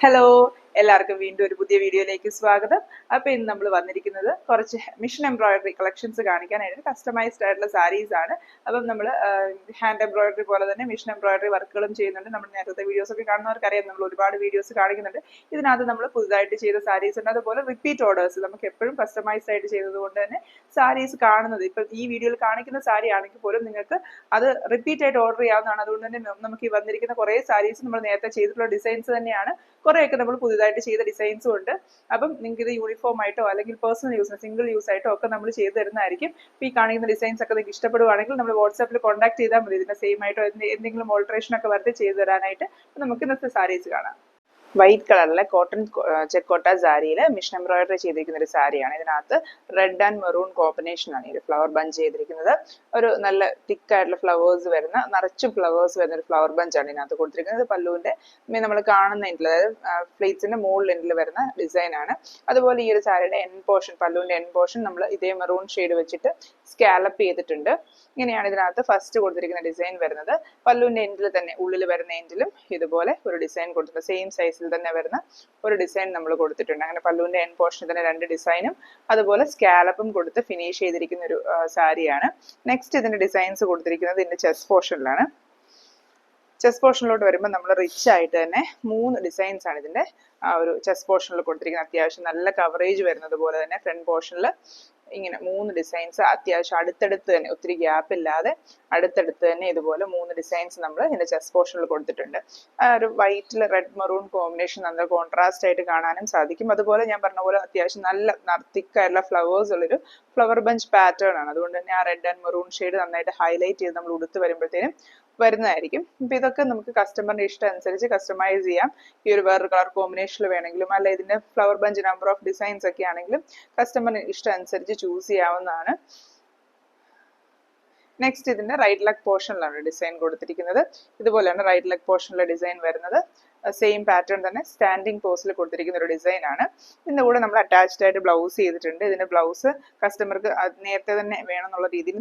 Hello, എല്ലാവർക്കും വീണ്ടും ഒരു പുതിയ വീഡിയോയിലേക്ക് സ്വാഗതം. അപ്പോൾ ഇന്ന് നമ്മൾ വന്നിരിക്കുന്നത് കുറച്ച് മിഷൻ എംബ്രോയിഡറി കളക്ഷൻസ് കാണിക്കാനായിട്ട് കസ്റ്റമൈസ്ഡ് ആയിട്ടുള്ള സാരീസ് ആണ്. അപ്പം നമ്മൾ ഹാൻഡ് എംബ്രോയിഡറി പോലെ തന്നെ മിഷൻ എംബ്രോയിഡറി വർക്കുകളും ചെയ്യുന്നുണ്ട്. നമ്മൾ നേരത്തെ വീഡിയോസ് ഒക്കെ കാണുന്നവർക്കറിയാം, നമ്മൾ ഒരുപാട് വീഡിയോസ് കാണിക്കുന്നുണ്ട്. ഇതിനകത്ത് നമ്മൾ പുതുതായിട്ട് ചെയ്ത സാരീസ് ഉണ്ട്, അതുപോലെ റിപ്പീറ്റ് ഓർഡേഴ്സ് നമുക്ക് എപ്പോഴും കസ്റ്റമൈസ്ഡ് ആയിട്ട് ചെയ്തത് കൊണ്ട് തന്നെ സാരീസ് കാണുന്നത് ഇപ്പം ഈ വീഡിയോയിൽ കാണിക്കുന്ന സാരി ആണെങ്കിൽ പോലും നിങ്ങൾക്ക് അത് റിപ്പീറ്റ് ആയിട്ട് ഓർഡർ ചെയ്യാവുന്നതാണ്. അതുകൊണ്ട് തന്നെ നമുക്ക് ഈ വന്നിരിക്കുന്ന കുറേ സാരീസ് നമ്മൾ നേരത്തെ ചെയ്തിട്ടുള്ള ഡിസൈൻസ് തന്നെയാണ്. കുറേയൊക്കെ നമ്മൾ പുതുതായിട്ട് ചെയ്ത ഡിസൈൻസും ഉണ്ട്. അപ്പം നിങ്ങൾക്ക് ഇത് യൂണിഫോം ആയിട്ടോ അല്ലെങ്കിൽ പേഴ്സണൽ യൂസിന് സിംഗിൾ യൂസ് ആയിട്ടോ ഒക്കെ നമ്മൾ ചെയ്തു തരുന്നതായിരിക്കും. ഈ കാണിക്കുന്ന ഡിസൈൻസ് ഒക്കെ നിങ്ങൾക്ക് ഇഷ്ടപ്പെടുവാണെങ്കിൽ നമ്മൾ വാട്സാപ്പിൽ കോൺടാക്ട് ചെയ്താൽ മതി. ഇതിന്റെ സെയിം ആയിട്ടോ എന്തെങ്കിലും ഓൾട്രേഷൻ ഒക്കെ വരുത്തി ചെയ്തു തരാനായിട്ട്. നമുക്ക് ഇന്നത്തെ സാരീസ് കാണാം. വൈറ്റ് കളറിലെ കോട്ടൺ ചെക്കോട്ട സാരിയിൽ മിഷൻ എംബ്രോയിഡറി ചെയ്തിരിക്കുന്ന ഒരു സാരിയാണ്. ഇതിനകത്ത് റെഡ് ആൻഡ് മെറൂൺ കോമ്പിനേഷൻ ആണ് ഈ ഒരു ഫ്ലവർ ബഞ്ച് ചെയ്തിരിക്കുന്നത്. ഒരു നല്ല തിക്ക് ആയിട്ടുള്ള ഫ്ലവേഴ്സ് വരുന്ന, നിറച്ചും ഫ്ലവേഴ്സ് വരുന്ന ഒരു ഫ്ലവർ ബഞ്ചാണ് ഇതിനകത്ത് കൊടുത്തിരിക്കുന്നത്. പല്ലുവിന്റെ നമ്മൾ കാണുന്ന എൻഡിൽ, അതായത് ഫ്ലീറ്റ്സിന്റെ മുകളിൽ എൻഡിൽ വരുന്ന ഡിസൈൻ ആണ്. അതുപോലെ ഈ ഒരു സാരിയുടെ എൻ പോർഷൻ, പല്ലുവിന്റെ എൻ പോർഷൻ നമ്മൾ ഇതേ മെറൂൺ ഷെയ്ഡ് വെച്ചിട്ട് സ്കാലപ്പ് ചെയ്തിട്ടുണ്ട്. ഇങ്ങനെയാണ് ഇതിനകത്ത് ഫസ്റ്റ് കൊടുത്തിരിക്കുന്ന ഡിസൈൻ വരുന്നത്. പല്ലുവിന്റെ എൻഡിൽ തന്നെ, ഉള്ളിൽ വരുന്ന എൻഡിലും ഇതുപോലെ ഒരു ഡിസൈൻ കൊടുത്തിട്ടുണ്ട്. സെയിം സൈസിൽ തന്നെ വരുന്ന ഒരു ഡിസൈൻ നമ്മൾ കൊടുത്തിട്ടുണ്ട്. അങ്ങനെ പല്ലുവിന്റെ എൻ പോർഷനിൽ തന്നെ രണ്ട് ഡിസൈനും അതുപോലെ സ്കാലപ്പും കൊടുത്ത് ഫിനിഷ് ചെയ്തിരിക്കുന്ന ഒരു സാരിയാണ്. നെക്സ്റ്റ് ഇതിന്റെ ഡിസൈൻസ് കൊടുത്തിരിക്കുന്നത് ഇതിന്റെ ചെസ്റ്റ് പോർഷനിലാണ്. ചെസ്റ്റ് പോർഷനിലോട്ട് വരുമ്പോൾ നമ്മൾ റിച്ച് ആയിട്ട് തന്നെ 3 ഡിസൈൻസ് ആണ് ഇതിന്റെ ഒരു ചെസ്റ്റ് പോർഷനിൽ കൊടുത്തിരിക്കുന്നത്. അത്യാവശ്യം നല്ല കവറേജ് വരുന്നത് പോലെ തന്നെ ഫ്രണ്ട് പോർഷനിൽ ഇങ്ങനെ 3 ഡിസൈൻസ് അത്യാവശ്യം അടുത്തടുത്ത് തന്നെ, ഒത്തിരി ഗ്യാപ്പ് ഇല്ലാതെ അടുത്തടുത്ത് തന്നെ ഇതുപോലെ 3 ഡിസൈൻസ് നമ്മൾ ഇതിന്റെ ചെസ്റ്റ് പോർഷനിൽ കൊടുത്തിട്ടുണ്ട്. ഒരു വൈറ്റിൽ റെഡ് മെറൂൺ കോമ്പിനേഷൻ നല്ല കോൺട്രാസ്റ്റ് ആയിട്ട് കാണാനും സാധിക്കും. അതുപോലെ ഞാൻ പറഞ്ഞ പോലെ അത്യാവശ്യം നല്ല തിക്കായിട്ടുള്ള ഫ്ലവേഴ്സ് ഉള്ളൊരു ഫ്ലവർ ബഞ്ച് പാറ്റേൺ ആണ്. അതുകൊണ്ട് തന്നെ ആ റെഡ് ആൻഡ് മെറൂൺ ഷെയ്ഡ് നന്നായിട്ട് ഹൈലൈറ്റ് ചെയ്ത് നമ്മൾ ഉടുത്ത് വരുമ്പോഴത്തേനും വരുന്നതായിരിക്കും. ഇപ്പൊ ഇതൊക്കെ നമുക്ക് കസ്റ്റമറിന്റെ ഇഷ്ടം അനുസരിച്ച് കസ്റ്റമൈസ് ചെയ്യാം. ഈ ഒരു വേറൊരു കളർ കോമ്പിനേഷനിൽ വേണമെങ്കിലും, അല്ല ഇതിന്റെ flower bunch number of designs ഒക്കെ ആണെങ്കിലും കസ്റ്റമറിന് ഇഷ്ടം അനുസരിച്ച് ചൂസ് ചെയ്യാവുന്നതാണ്. നെക്സ്റ്റ് ഇതിന്റെ റൈറ്റ് ലെഗ് പോർഷനിലാണ് ഡിസൈൻ കൊടുത്തിരിക്കുന്നത്. ഇതുപോലെയാണ് റൈറ്റ് ലെഗ് പോർഷനിലെ ഡിസൈൻ വരുന്നത്. സെയിം പാറ്റേൺ തന്നെ സ്റ്റാൻഡിങ് പോസിൽ കൊടുത്തിരിക്കുന്ന ഒരു ഡിസൈൻ ആണ്. ഇതിന്റെ കൂടെ നമ്മൾ അറ്റാച്ച്ഡ് ആയിട്ട് ബ്ലൗസ് ചെയ്തിട്ടുണ്ട്. ഇതിന്റെ ബ്ലൗസ് കസ്റ്റമർക്ക് നേരത്തെ തന്നെ വേണമെന്നുള്ള രീതിയിൽ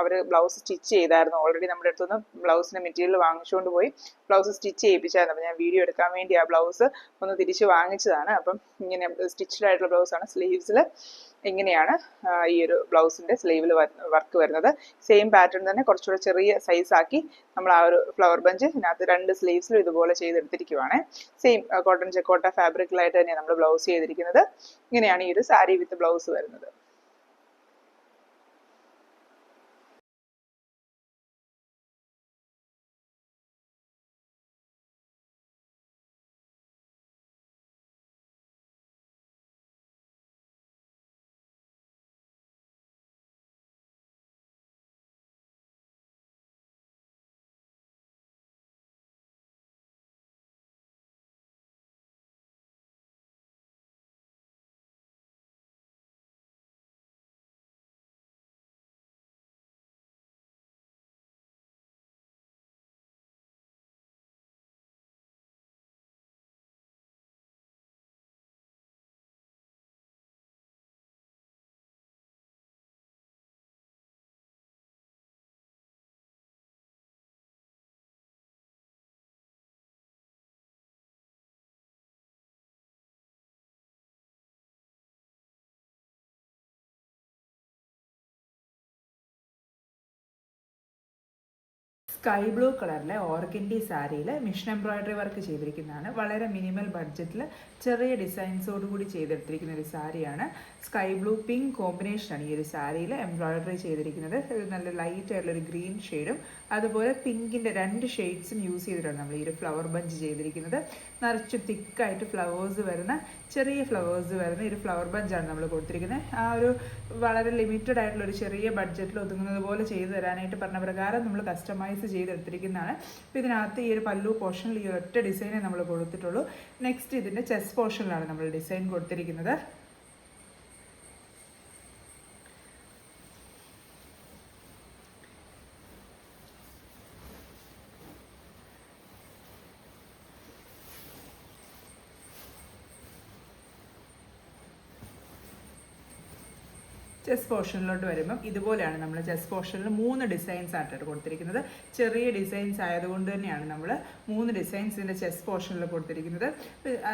അവർ ബ്ലൗസ് സ്റ്റിച്ച് ചെയ്തായിരുന്നു. ഓൾറെഡി നമ്മുടെ അടുത്തുനിന്ന് ബ്ലൗസിന്റെ മെറ്റീരിയൽ വാങ്ങിച്ചുകൊണ്ട് പോയി ബ്ലൗസ് സ്റ്റിച്ച് ചെയ്യിപ്പിച്ചായിരുന്നു. അപ്പം ഞാൻ വീഡിയോ എടുക്കാൻ വേണ്ടി ആ ബ്ലൗസ് ഒന്ന് തിരിച്ച് വാങ്ങിച്ചതാണ്. അപ്പം ഇങ്ങനെ സ്റ്റിച്ച്ഡ് ആയിട്ടുള്ള ബ്ലൗസാണ്. സ്ലീവ്സിൽ ഇങ്ങനെയാണ് ഈ ഒരു ബ്ലൗസിന്റെ സ്ലീവിൽ വർക്ക് വരുന്നത്. സെയിം പാറ്റേൺ തന്നെ കുറച്ചുകൂടെ ചെറിയ സൈസ് ആക്കി നമ്മൾ ആ ഒരു ഫ്ലവർ ബഞ്ച് ഇതിനകത്ത് 2 സ്ലീവ്സിലും ഇതുപോലെ ചെയ്തെടുത്തിരിക്കുവാണ്. സെയിം കോട്ടൺ ചെക്കോട്ട ഫാബ്രിക്കിലായിട്ട് തന്നെയാണ് നമ്മൾ ബ്ലൗസ് ചെയ്തിരിക്കുന്നത്. ഇങ്ങനെയാണ് ഈ ഒരു സാരി വിത്ത് ബ്ലൗസ് വരുന്നത്. സ്കൈ ബ്ലൂ കളറിലെ ഓർഗൻഡി സാരിയിൽ മിഷൻ എംബ്രോയിഡറി വർക്ക് ചെയ്തിരിക്കുന്നതാണ്. വളരെ മിനിമൽ ബഡ്ജറ്റിൽ ചെറിയ ഡിസൈൻസോടുകൂടി ചെയ്തെടുത്തിരിക്കുന്ന ഒരു സാരിയാണ്. സ്കൈ ബ്ലൂ പിങ്ക് കോമ്പിനേഷനാണ് ഈ ഒരു സാരിയിൽ എംബ്രോയിഡറി ചെയ്തിരിക്കുന്നത്. നല്ല ലൈറ്റ് ആയിട്ടുള്ളൊരു ഗ്രീൻ ഷെയ്ഡും അതുപോലെ പിങ്കിൻ്റെ 2 ഷെയ്ഡ്സും യൂസ് ചെയ്തിട്ടാണ് നമ്മൾ ഈ ഒരു ഫ്ലവർ ബഞ്ച് ചെയ്തിരിക്കുന്നത്. നിറച്ച് തിക്കായിട്ട് ഫ്ലവേഴ്സ് വരുന്ന, ചെറിയ ഫ്ലവേഴ്സ് വരുന്ന ഒരു ഫ്ലവർ ബഞ്ചാണ് നമ്മൾ കൊടുത്തിരിക്കുന്നത്. ആ ഒരു വളരെ ലിമിറ്റഡ് ആയിട്ടുള്ള ഒരു ചെറിയ ബഡ്ജറ്റിൽ ഒതുങ്ങുന്നത് പോലെ ചെയ്തു തരാനായിട്ട് പറഞ്ഞ പ്രകാരം നമ്മൾ കസ്റ്റമൈസ് ചെയ്തെടുത്തിരിക്കുന്നതാണ്. അപ്പോൾ ഇതിനകത്ത് ഈ ഒരു പല്ലു പോർഷനിൽ ഈ ഒറ്റ ഡിസൈനേ നമ്മൾ കൊടുത്തിട്ടുള്ളൂ. നെക്സ്റ്റ് ഇതിൻ്റെ ചെസ്റ്റ് പോർഷനിലാണ് നമ്മൾ ഡിസൈൻ കൊടുത്തിരിക്കുന്നത്. ചെസ്റ്റ് പോർഷനിലോട്ട് വരുമ്പം ഇതുപോലെയാണ് നമ്മൾ ചെസ്റ്റ് പോർഷനിൽ 3 ഡിസൈൻസ് ആയിട്ടാണ് കൊടുത്തിരിക്കുന്നത്. ചെറിയ ഡിസൈൻസ് ആയതുകൊണ്ട് തന്നെയാണ് നമ്മൾ 3 ഡിസൈൻസിൻ്റെ ചെസ്റ്റ് പോർഷനിൽ കൊടുത്തിരിക്കുന്നത്.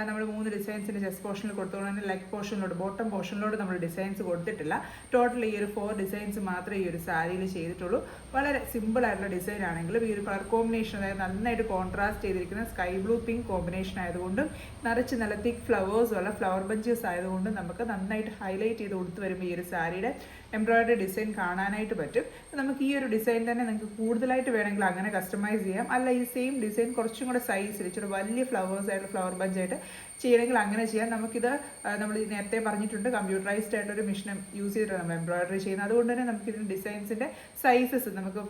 നമ്മൾ 3 ഡിസൈൻസിൻ്റെ ചെസ്റ്റ് പോർഷനിൽ കൊടുത്തുകൊണ്ട് തന്നെ ലെഗ് പോർഷനിലോട്ട് ബോട്ടം പോർഷനിലോട്ട് നമ്മൾ ഡിസൈൻസ് കൊടുത്തിട്ടില്ല. ടോട്ടൽ ഈ ഒരു 4 ഡിസൈൻസ് മാത്രമേ ഈ ഒരു സാരിയിൽ ചെയ്തിട്ടുള്ളൂ. വളരെ സിമ്പിൾ ആയിട്ടുള്ള ഡിസൈൻ ആണെങ്കിലും ഈ ഒരു കളർ കോമ്പിനേഷൻ, അതായത് നന്നായിട്ട് കോൺട്രാസ്റ്റ് ചെയ്തിരിക്കുന്ന സ്കൈ ബ്ലൂ പിങ്ക് കോമ്പിനേഷൻ ആയതുകൊണ്ടും നിറച്ച് നല്ല തിക്ക് ഫ്ലവേഴ്സും ഉള്ള ഫ്ലവർ ബഞ്ചസ് ആയതുകൊണ്ടും നമുക്ക് നന്നായിട്ട് ഹൈലൈറ്റ് ചെയ്ത് കൊടുത്തു വരുമ്പോൾ ഈ ഒരു സാരിയുടെ എംബ്രോയിഡറി ഡിസൈൻ കാണാനായിട്ട് പറ്റും. നമുക്ക് ഈ ഒരു ഡിസൈൻ തന്നെ നിങ്ങൾക്ക് കൂടുതലായിട്ട് വേണമെങ്കിൽ അങ്ങനെ കസ്റ്റമൈസ് ചെയ്യാം. അല്ല ഈ സെയിം ഡിസൈൻ കുറച്ചും കൂടെ സൈസിൽ ഇച്ചിരി വലിയ ഫ്ലവേഴ്സ് ആയിട്ട് ഫ്ലവർ ബഞ്ചായിട്ട് ചെയ്യണമെങ്കിൽ അങ്ങനെ ചെയ്യാം. നമുക്കിത് നമ്മൾ നേരത്തെ പറഞ്ഞിട്ടുണ്ട്, കമ്പ്യൂട്ടറൈസ്ഡ് ആയിട്ടൊരു മെഷീൻ യൂസ് ചെയ്തിട്ടാണ് നമ്മൾ എംബ്രോയിഡറി ചെയ്യുന്നത്. അതുകൊണ്ട് തന്നെ നമുക്കിതിൻ്റെ ഡിസൈൻസിൻ്റെ സൈസസ് നമുക്ക്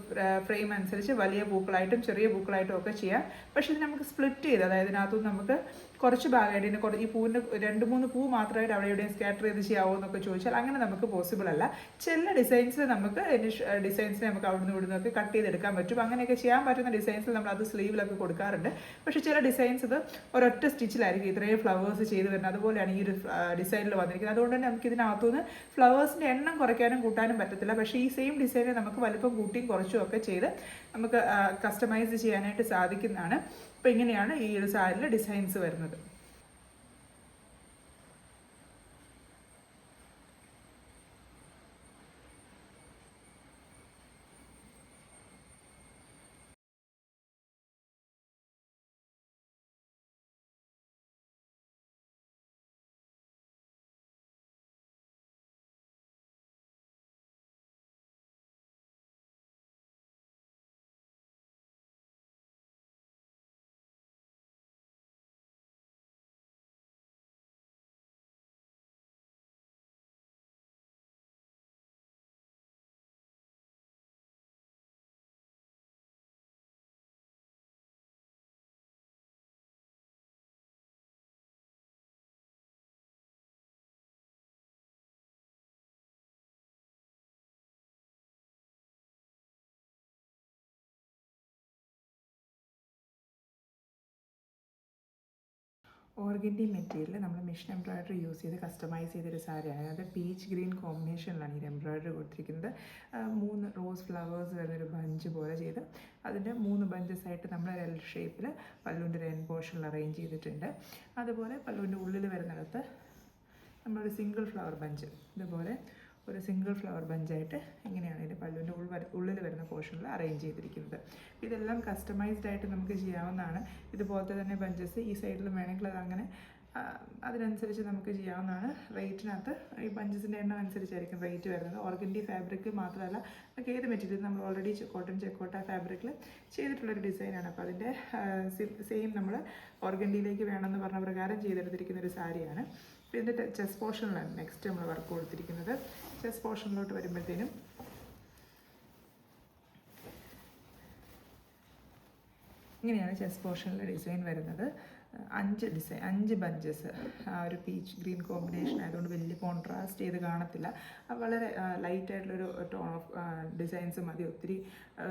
ഫ്രെയിം അനുസരിച്ച് വലിയ പൂക്കളായിട്ടും ചെറിയ പൂക്കളായിട്ടും ഒക്കെ ചെയ്യാം. പക്ഷേ ഇത് നമുക്ക് സ്പ്ലിറ്റ് ചെയ്ത്, അതായത് ഇതിനകത്തുനിന്ന് നമുക്ക് കുറച്ച് ഭാഗമായിട്ട് ഇതിന് ഈ പൂവിൻ്റെ 2-3 പൂ മാത്രമായിട്ട് അവിടെ എവിടെയും സ്കാറ്റർ ചെയ്ത് ചെയ്യാവോ എന്നൊക്കെ ചോദിച്ചാൽ അങ്ങനെ നമുക്ക് പോസിബിൾ അല്ല. ചില ഡിസൈൻസിൽ നമുക്ക് ഡിസൈൻസിനെ നമുക്ക് അവിടുന്ന് ഇവിടുന്നൊക്കെ കട്ട് ചെയ്തെടുക്കാൻ പറ്റും. അങ്ങനെയൊക്കെ ചെയ്യാൻ പറ്റുന്ന ഡിസൈൻസിൽ നമ്മൾ അത് സ്ലീവിലൊക്കെ കൊടുക്കാറുണ്ട്. പക്ഷേ ചില ഡിസൈൻസ് ഇത് ഒരൊറ്റ സ്റ്റിച്ചിലായിരിക്കും ഇത്രയും ഫ്ലവേഴ്സ് ചെയ്ത് വരുന്നത്. അതുപോലെയാണ് ഈ ഒരു ഡിസൈനിൽ വന്നിരിക്കുന്നത്. അതുകൊണ്ട് തന്നെ നമുക്ക് ഇതിനകത്തുനിന്ന് ഫ്ലവേഴ്സിൻ്റെ എണ്ണം കുറയ്ക്കാനും കൂട്ടാനും പറ്റത്തില്ല. പക്ഷേ ഈ സെയിം ഡിസൈനിൽ നമുക്ക് വലുപ്പം കൂട്ടിയും കുറച്ചും ഒക്കെ ചെയ്ത് നമുക്ക് കസ്റ്റമൈസ് ചെയ്യാനായിട്ട് സാധിക്കുന്നതാണ്. അപ്പോൾ ഇങ്ങനെയാണ് ഈ ഒരു സാരിയിൽ ഡിസൈൻസ് വരുന്നത്. ഓർഗൻഡി മെറ്റീരിയൽ നമ്മൾ മെഷീൻ എംബ്രോയിഡറി യൂസ് ചെയ്ത് കസ്റ്റമൈസ് ചെയ്തൊരു സാരിയാണ്. അത് പീച്ച് ഗ്രീൻ കോമ്പിനേഷനിലാണ് ഈ എംബ്രോയിഡറി കൊടുത്തിരിക്കുന്നത്. 3 റോസ് ഫ്ലവേഴ്സ് വരുന്നൊരു ബഞ്ച് പോലെ ചെയ്ത് അതിൻ്റെ 3 ബഞ്ചസ് ആയിട്ട് നമ്മൾ എൽ ഷേപ്പിൽ പല്ലുവിൻ്റെ ഒരു എൻ പോർഷനിൽ അറേഞ്ച് ചെയ്തിട്ടുണ്ട്. അതുപോലെ പല്ലുവിൻ്റെ ഉള്ളിൽ വരുന്നിടത്ത് നമ്മളൊരു സിംഗിൾ ഫ്ലവർ ബഞ്ച്, ഇതുപോലെ ഒരു സിംഗിൾ ഫ്ലവർ ബഞ്ചായിട്ട് ഇങ്ങനെയാണ് ഇതിൻ്റെ പല്ലുവിൻ്റെ ഉള്ളിൽ വരുന്ന പോർഷനിൽ അറേഞ്ച് ചെയ്തിരിക്കുന്നത്. ഇതെല്ലാം കസ്റ്റമൈസ്ഡ് ആയിട്ട് നമുക്ക് ചെയ്യാവുന്നതാണ്. ഇതുപോലത്തെ തന്നെ ബഞ്ചസ് ഈ സൈഡിലും വേണമെങ്കിൽ അതങ്ങനെ അതിനനുസരിച്ച് നമുക്ക് ചെയ്യാവുന്നതാണ്. റേറ്റിനകത്ത് ഈ ബഞ്ചസിൻ്റെ എണ്ണം അനുസരിച്ചായിരിക്കും റേറ്റ് വരുന്നത്. ഓർഗൻഡി ഫാബ്രിക് മാത്രമല്ല, നമുക്ക് ഏത് മെറ്റീരിയൽ നമ്മൾ ഓൾറെഡി കോട്ടൺ ചെക്കോട്ട ഫാബ്രിക്കിൽ ചെയ്തിട്ടുള്ളൊരു ഡിസൈനാണ്. അപ്പോൾ അതിൻ്റെ സെയിം നമ്മൾ ഓർഗൻഡിയിലേക്ക് വേണമെന്ന് പറഞ്ഞ പ്രകാരം ചെയ്തെടുത്തിരിക്കുന്ന ഒരു സാരിയാണ്. അപ്പോൾ ഇതിൻ്റെ ചെസ്റ്റ് പോർഷനിലാണ് നെക്സ്റ്റ് നമ്മൾ വർക്ക് കൊടുത്തിരിക്കുന്നത്. ചെസ്റ്റ് പോർഷനിലോട്ട് വരുമ്പോഴത്തേനും ഇങ്ങനെയാണ് ചെസ്റ്റ് പോർഷനിലെ ഡിസൈൻ വരുന്നത്. 5 ബഞ്ചസ് ആ ഒരു പീച്ച് ഗ്രീൻ കോമ്പിനേഷൻ ആയതുകൊണ്ട് വലിയ കോൺട്രാസ്റ്റ് ചെയ്ത് കാണത്തില്ല. വളരെ ലൈറ്റായിട്ടുള്ളൊരു ടോൺ ഓഫ് ഡിസൈൻസ് മതി. ഒത്തിരി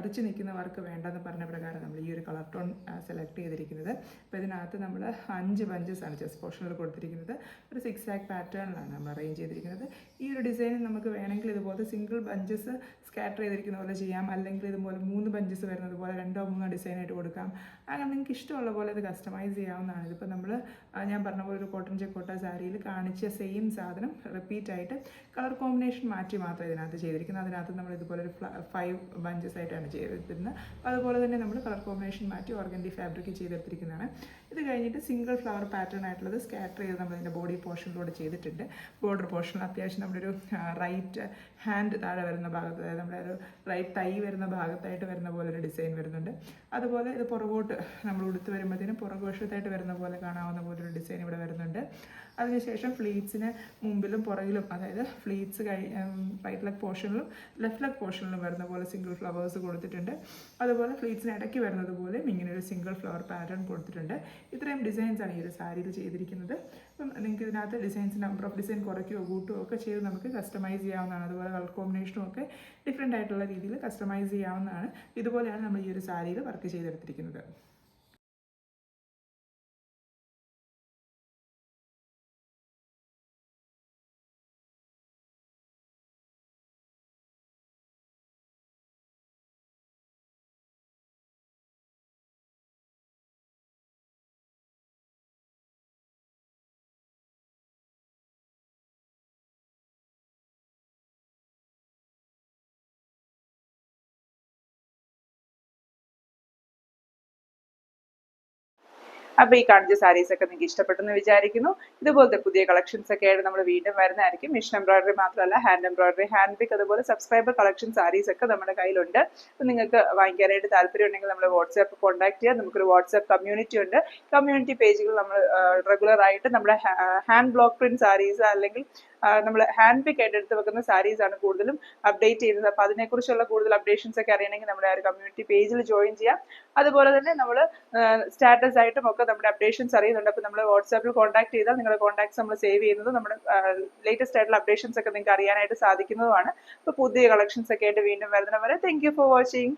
റിച്ച് നിൽക്കുന്ന വർക്ക് വേണ്ടെന്ന് പറഞ്ഞ പ്രകാരം നമ്മൾ ഈ ഒരു കളർ ടോൺ സെലക്ട് ചെയ്തിരിക്കുന്നത്. അപ്പോൾ ഇതിനകത്ത് നമ്മൾ 5 ബഞ്ചസാണ് ചെസ്റ്റ് പോർഷനിൽ കൊടുത്തിരിക്കുന്നത്. ഒരു 6 ആക്ക് പാറ്റേണിലാണ് നമ്മൾ അറേഞ്ച് ചെയ്തിരിക്കുന്നത്. ഈ ഒരു ഡിസൈൻ നമുക്ക് വേണമെങ്കിൽ ഇതുപോലെ സിംഗിൾ ബഞ്ചസ് സ്കാറ്റർ ചെയ്തിരിക്കുന്ന പോലെ ചെയ്യാം, അല്ലെങ്കിൽ ഇതുപോലെ 3 ബഞ്ചസ് വരുന്നത് പോലെ 2-3 ഡിസൈനായിട്ട് കൊടുക്കാം. അങ്ങനെ നിങ്ങൾക്ക് ഇഷ്ടമുള്ള പോലെ ഇത് കസ്റ്റമൈസ് ചെയ്യാവുന്നതാണ്. ഇതിപ്പോൾ നമ്മൾ ഞാൻ പറഞ്ഞ പോലെ ഒരു കോട്ടൺ ചെക്കോട്ട സാരിയിൽ കാണിച്ച സെയിം സാധനം റിപ്പീറ്റ് ആയിട്ട് കളർ കോമ്പിനേഷൻ മാറ്റി മാത്രമേ ഇതിനകത്ത് ചെയ്തിരിക്കുന്നത്. അതിനകത്ത് നമ്മൾ ഇതുപോലെ ഒരു 5 ബഞ്ചസ് ആയിട്ടാണ് ചെയ്തിരുന്നത്. അതുപോലെ തന്നെ നമ്മൾ കളർ കോമ്പിനേഷൻ മാറ്റി ഓർഗൻഡി ഫാബ്രിക് ചെയ്തെടുത്തിരിക്കുന്നതാണ്. ഇത് കഴിഞ്ഞിട്ട് സിംഗിൾ ഫ്ലവർ പാറ്റേൺ ആയിട്ടുള്ളത് സ്കാറ്റർ ചെയ്ത് നമ്മൾ ഇതിൻ്റെ ബോഡി പോർഷനിലൂടെ ചെയ്തിട്ടുണ്ട്. ബോർഡർ പോർഷനിൽ അത്യാവശ്യം നമ്മുടെ ഒരു റൈറ്റ് ഹാൻഡ് താഴെ വരുന്ന ഭാഗത്ത്, അതായത് നമ്മുടെ ഒരു റൈറ്റ് തൈ വരുന്ന ഭാഗത്തായിട്ട് വരുന്ന പോലെ ഒരു ഡിസൈൻ വരുന്നുണ്ട്. അതുപോലെ ഇത് പുറകോട്ട് നമ്മൾ ഉടുത്ത് വരുമ്പോഴത്തേനും പുറകുവശത്തായിട്ട് വരുന്ന പോലെ കാണാവുന്ന പോലെ ഒരു ഡിസൈൻ ഇവിടെ വരുന്നുണ്ട്. അതിനുശേഷം ഫ്ലീറ്റ്സിന് മുമ്പിലും പുറകിലും, അതായത് ഫ്ലീറ്റ്സ് റൈറ്റ് ലെഗ് പോർഷനിലും ലെഫ്റ്റ് ലെഗ് പോർഷനിലും വരുന്ന പോലെ സിംഗിൾ ഫ്ലവേഴ്സ് കൊടുത്തിട്ടുണ്ട്. അതുപോലെ ഫ്ലീറ്റ്സിന് ഇടയ്ക്ക് വരുന്നത് പോലെയും ഇങ്ങനെ ഒരു സിംഗിൾ ഫ്ലവർ പാറ്റേൺ കൊടുത്തിട്ടുണ്ട്. ഇത്രയും ഡിസൈൻസാണ് ഈ ഒരു സാരിയിൽ ചെയ്തിരിക്കുന്നത്. അപ്പം നിങ്ങൾക്ക് ഇതിനകത്ത് ഡിസൈൻസ് നമ്പർ ഓഫ് ഡിസൈൻ കുറയ്ക്കുകയോ കൂട്ടുകയോ ഒക്കെ ചെയ്ത് നമുക്ക് കസ്റ്റമൈസ് ചെയ്യാവുന്നതാണ്. അതുപോലെ കളർ കോമ്പിനേഷനും ഒക്കെ ഡിഫറെൻ്റ് ആയിട്ടുള്ള രീതിയിൽ കസ്റ്റമൈസ് ചെയ്യാവുന്നതാണ്. ഇതുപോലെയാണ് നമ്മൾ ഈ ഒരു സാരിയിൽ വർക്ക് ചെയ്തെടുത്തിരിക്കുന്നത്. അപ്പോൾ ഈ കാണിച്ച സാരീസ് ഒക്കെ നിങ്ങൾക്ക് ഇഷ്ടപ്പെട്ടെന്ന് വിചാരിക്കുന്നു. ഇതുപോലത്തെ പുതിയ കളക്ഷൻസ് ഒക്കെ ആയിട്ട് നമ്മൾ വീണ്ടും വരുന്നതായിരിക്കും. മിഷൻ എംബ്രോയിഡറി മാത്രമല്ല, ഹാൻഡ് എംബ്രോയിഡറി, ഹാൻഡ് പിക്ക്, അതുപോലെ സബ്സ്ക്രൈബർ കളക്ഷൻ സാരീസ് ഒക്കെ നമ്മുടെ കയ്യിലുണ്ട്. അപ്പോൾ നിങ്ങൾക്ക് വാങ്ങിക്കാനായിട്ട് താല്പര്യം ഉണ്ടെങ്കിൽ നമ്മൾ വാട്സാപ്പ് കോൺടാക്ട് ചെയ്യുക. നമുക്കൊരു വാട്സാപ്പ് കമ്മ്യൂണിറ്റി ഉണ്ട്. കമ്മ്യൂണിറ്റി പേജുകൾ നമ്മൾ റെഗുലർ ആയിട്ട് നമ്മുടെ ഹാൻഡ് ബ്ലോക്ക് പ്രിന്റ് സാരീസ് അല്ലെങ്കിൽ നമ്മൾ ഹാൻഡ് പിക്ക് ആയിട്ട് എടുത്ത് വെക്കുന്ന സാരീസ് ആണ് കൂടുതലും അപ്ഡേറ്റ് ചെയ്യുന്നത്. അപ്പോൾ അതിനെക്കുറിച്ചുള്ള കൂടുതൽ അപ്ഡേഷൻസ് ഒക്കെ അറിയണമെങ്കിൽ നമ്മുടെ ആ ഒരു കമ്മ്യൂണിറ്റി പേജിൽ ജോയിൻ ചെയ്യാം. അതുപോലെ തന്നെ നമ്മൾ സ്റ്റാറ്റസ് ആയിട്ടും ഒക്കെ നമ്മുടെ അപ്ഡേഷൻസ് അറിയുന്നുണ്ട്. അപ്പോൾ നമ്മൾ വാട്സാപ്പിൽ കോൺടാക്ട് ചെയ്താൽ നിങ്ങളുടെ കോൺടാക്ട്സ് നമ്മൾ സേവ് ചെയ്യുന്നത് നമ്മുടെ ലേറ്റസ്റ്റ് ആയിട്ടുള്ള അപ്ഡേഷൻസ് ഒക്കെ നിങ്ങൾക്ക് അറിയാനായിട്ട് സാധിക്കുന്നതുമാണ്. അപ്പോൾ പുതിയ കളക്ഷൻസ് ഒക്കെ ആയിട്ട് വീണ്ടും വരുന്നവരെ താങ്ക് യു ഫോർ വാച്ചിങ്.